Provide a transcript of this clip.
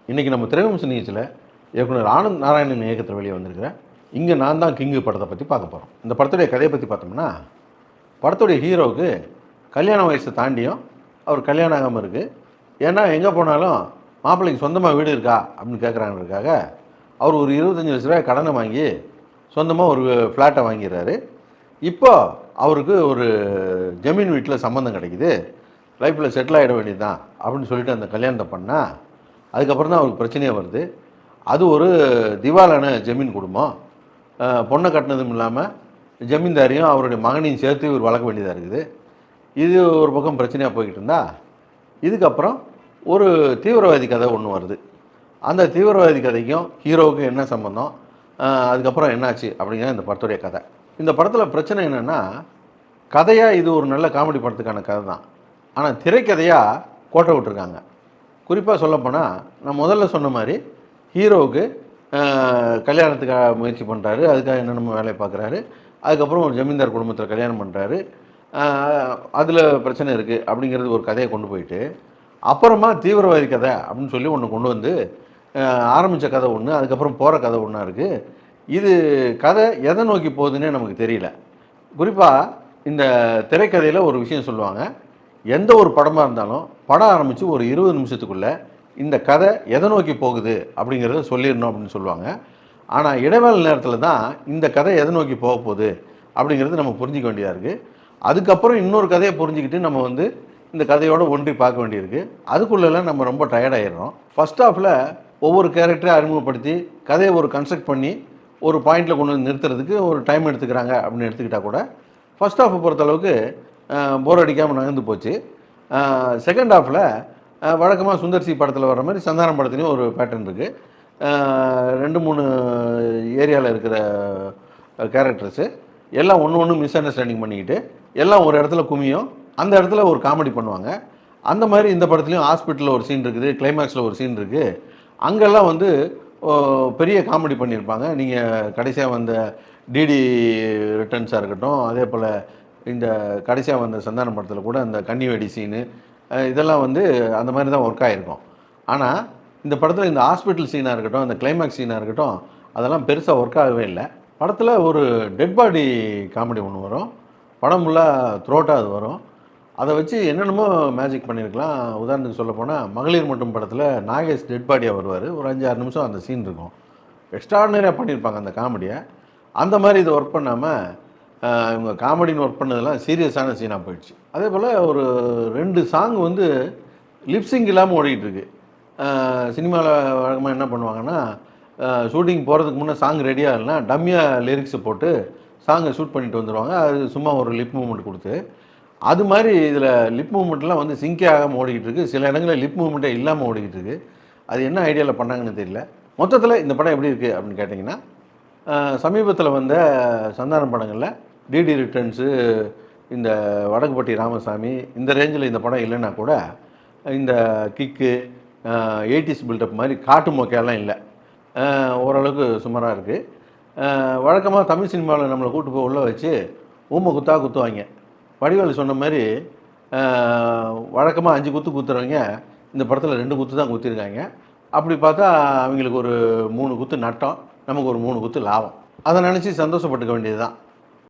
இன்றைக்கி நம்ம திரைவம்ச நிகழ்ச்சியில் இயக்குனர் ஆனந்த் நாராயணன் இயக்கத்தில் வெளியே வந்திருக்கிறேன் இங்கே நான் தான் கிங்கு படத்தை பற்றி பார்க்க போகிறோம். இந்த படத்துடைய கதையை பற்றி பார்த்தோம்னா, படத்துடைய ஹீரோவுக்கு கல்யாண வயசை தாண்டியும் அவர் கல்யாணம் ஆகாமல் இருக்குது. ஏன்னா எங்கே போனாலும் மாப்பிள்ளைக்கு சொந்தமாக வீடு இருக்கா அப்படின்னு கேட்குறாங்கிறதுக்காக அவர் ஒரு 25 லட்ச ரூபாய் கடனை வாங்கி சொந்தமாக ஒரு ஃப்ளாட்டை வாங்கிடுறாரு. இப்போ அவருக்கு ஒரு ஜமீன் வீட்டில் சம்மந்தம் கிடைக்குது, லைஃப்பில் செட்டில் ஆகிட வேண்டியது தான் அப்படின்னு சொல்லிட்டு அந்த கல்யாணத்தை பண்ணால் அதுக்கப்புறம் தான் அவருக்கு பிரச்சனையே வருது. அது ஒரு திவாலான ஜமீன் குடும்பம். பொண்ணை கட்டினதும் இல்லாமல் ஜமீன்தாரியும் அவருடைய மகனையும் சேர்த்து இவர் வளர்க்க வேண்டியதாக இருக்குது. இது ஒரு பக்கம் பிரச்சனையாக போய்கிட்டு இருந்தா, இதுக்கப்புறம் ஒரு தீவிரவாதி கதை ஒன்று வருது. அந்த தீவிரவாதி கதைக்கும் ஹீரோவுக்கும் என்ன சம்பந்தம், அதுக்கப்புறம் என்னாச்சு அப்படிங்கிற இந்த படத்துடைய கதை. இந்த படத்தில் பிரச்சனை என்னென்னா, கதையாக இது ஒரு நல்ல காமெடி படத்துக்கான கதை தான். ஆனால் திரைக்கதையாக கோட்டை விட்டுருக்காங்க. குறிப்பாக சொல்லப்போனால், நான் முதல்ல சொன்ன மாதிரி ஹீரோவுக்கு கல்யாணத்துக்காக முயற்சி பண்ணுறாரு, அதுக்காக என்னென்ன வேலையை பார்க்குறாரு, அதுக்கப்புறம் ஒரு ஜமீன்தார் குடும்பத்தில் கல்யாணம் பண்ணுறாரு, அதில் பிரச்சனை இருக்குது அப்படிங்கிறது ஒரு கதையை கொண்டு போயிட்டு, அப்புறமா தீவிரவாதி கதை அப்படின்னு சொல்லி ஒன்று கொண்டு வந்து ஆரம்பித்த கதை ஒன்று, அதுக்கப்புறம் போகிற கதை ஒன்றா இருக்குது. இது கதை எதை நோக்கி போகுதுன்னே நமக்கு தெரியல. குறிப்பாக இந்த திரைக்கதையில் ஒரு விஷயம் சொல்லுவாங்க, எந்த ஒரு படமாக இருந்தாலும் படம் ஆரம்பித்து ஒரு 20 நிமிஷத்துக்குள்ளே இந்த கதை எதை நோக்கி போகுது அப்படிங்கிறத சொல்லிடணும் அப்படின்னு சொல்லுவாங்க. ஆனால் இடைவேளை நேரத்தில் தான் இந்த கதை எதை நோக்கி போக போகுது அப்படிங்கிறது நம்ம புரிஞ்சிக்க வேண்டியதாக இருக்குது. அதுக்கப்புறம் இன்னொரு கதையை புரிஞ்சிக்கிட்டு நம்ம வந்து இந்த கதையோடு ஒன்றி பார்க்க வேண்டியிருக்கு. அதுக்குள்ளெல்லாம் நம்ம ரொம்ப டயர்டாகிடுறோம். ஃபஸ்ட் ஹாஃபில் ஒவ்வொரு கேரக்டரையும் அறிமுகப்படுத்தி கதையை ஒரு கன்ஸ்ட்ரக்ட் பண்ணி ஒரு பாயிண்டில் கொண்டு வந்து நிறுத்துறதுக்கு ஒரு டைம் எடுத்துக்கிறாங்க அப்படின்னு எடுத்துக்கிட்டால் கூட ஃபஸ்ட் ஹாஃபை பொறுத்தளவுக்கு போர் அடிக்காமல் நகர்ந்து போச்சு. செகண்ட் ஹாஃபில் வழக்கமாக சுந்தர்சி படத்தில் வர்ற மாதிரி சந்தானம் படத்துலேயும் ஒரு பேட்டர்ன் இருக்குது. 2-3 ஏரியாவில் இருக்கிற கேரக்டர்ஸு எல்லாம் ஒன்று மிஸ் அண்டர்ஸ்டாண்டிங் பண்ணிக்கிட்டு எல்லாம் ஒரு இடத்துல குமியும், அந்த இடத்துல ஒரு காமெடி பண்ணுவாங்க. அந்த மாதிரி இந்த படத்துலையும் ஹாஸ்பிட்டலில் ஒரு சீன் இருக்குது, கிளைமேக்ஸில் ஒரு சீன் இருக்குது. அங்கெல்லாம் வந்து பெரிய காமெடி பண்ணியிருப்பாங்க. நீங்கள் கடைசியாக வந்த டிடி ரிட்டர்ன்ஸாக இருக்கட்டும், அதே போல் இந்த கடைசியாக வந்த சந்தானம் படத்தில் கூட அந்த கன்னிவேடி சீனு இதெல்லாம் வந்து அந்த மாதிரி தான் ஒர்க் ஆகிருக்கும். ஆனால் இந்த படத்தில் இந்த ஹாஸ்பிட்டல் சீனாக இருக்கட்டும், இந்த கிளைமேக்ஸ் சீனாக இருக்கட்டும், அதெல்லாம் பெருசாக ஒர்க் ஆகவே இல்லை. படத்தில் ஒரு டெட் பாடி காமெடி ஒன்று வரும், படம் ஃபுல்லாக த்ரோட்டாக அது வரும். அதை வச்சு என்னென்னமோ மேஜிக் பண்ணியிருக்கலாம். உதாரணத்துக்கு சொல்ல போனால் மகளிர் மட்டும் படத்தில் நாகேஷ் டெட் பாடியாக வருவார், ஒரு 5-6 நிமிஷம் அந்த சீன் இருக்கும். எக்ஸ்ட்ராடினரியாக பண்ணியிருப்பாங்க அந்த காமெடியை. அந்த மாதிரி இதை ஒர்க் பண்ணாமல் இவங்க காமெடின்னு ஒர்க் பண்ணதெல்லாம் சீரியஸான சீனாக போயிடுச்சு. அதே போல் ஒரு 2 சாங் வந்து லிப்ஸிங் இல்லாமல் ஓடிக்கிட்டுருக்கு. சினிமாவில் வழக்கமாக என்ன பண்ணுவாங்கன்னா, ஷூட்டிங் போகிறதுக்கு முன்னே சாங் ரெடியாக இல்லைனா டம்மியாக லிரிக்ஸை போட்டு சாங்கை ஷூட் பண்ணிட்டு வந்துடுவாங்க. அது சும்மா ஒரு லிப் மூவ்மெண்ட் கொடுத்து, அது மாதிரி இதில் லிப் மூவ்மெண்ட்லாம் வந்து சிங்கே ஆகாமல் ஓடிக்கிட்டு இருக்குது. சில இடங்களில் லிப் மூவ்மெண்ட்டே இல்லாமல் ஓடிக்கிட்டு இருக்குது. அது என்ன ஐடியாவில் பண்ணாங்கன்னு தெரியல. மொத்தத்தில் இந்த படம் எப்படி இருக்குது அப்படின்னு கேட்டிங்கன்னா, சமீபத்தில் வந்த சந்தானம் படங்களில் டிடி ரிட்டர்ன்ஸு, இந்த வடக்குப்பட்டி ராமசாமி, இந்த ரேஞ்சில் இந்த படம் இல்லைன்னா கூட இந்த கிக்கு 80s பில்டப் மாதிரி காட்டு மொக்கையெல்லாம் இல்லை, ஓரளவுக்கு சுமாராக இருக்குது. வழக்கமாக தமிழ் சினிமாவில் நம்மளை கூட்டு போய் உள்ளே வச்சு ஊமை குத்துவாங்க. வடிவேலு சொன்ன மாதிரி வழக்கமாக 5 குத்து குத்துறவங்க இந்த படத்தில் 2 குத்து தான் குத்திருக்காங்க. அப்படி பார்த்தா அவங்களுக்கு ஒரு 3 குத்து நட்டம், நமக்கு ஒரு 3 குத்து லாபம். அதை நினச்சி சந்தோஷப்பட்டுக்க வேண்டியது தான்.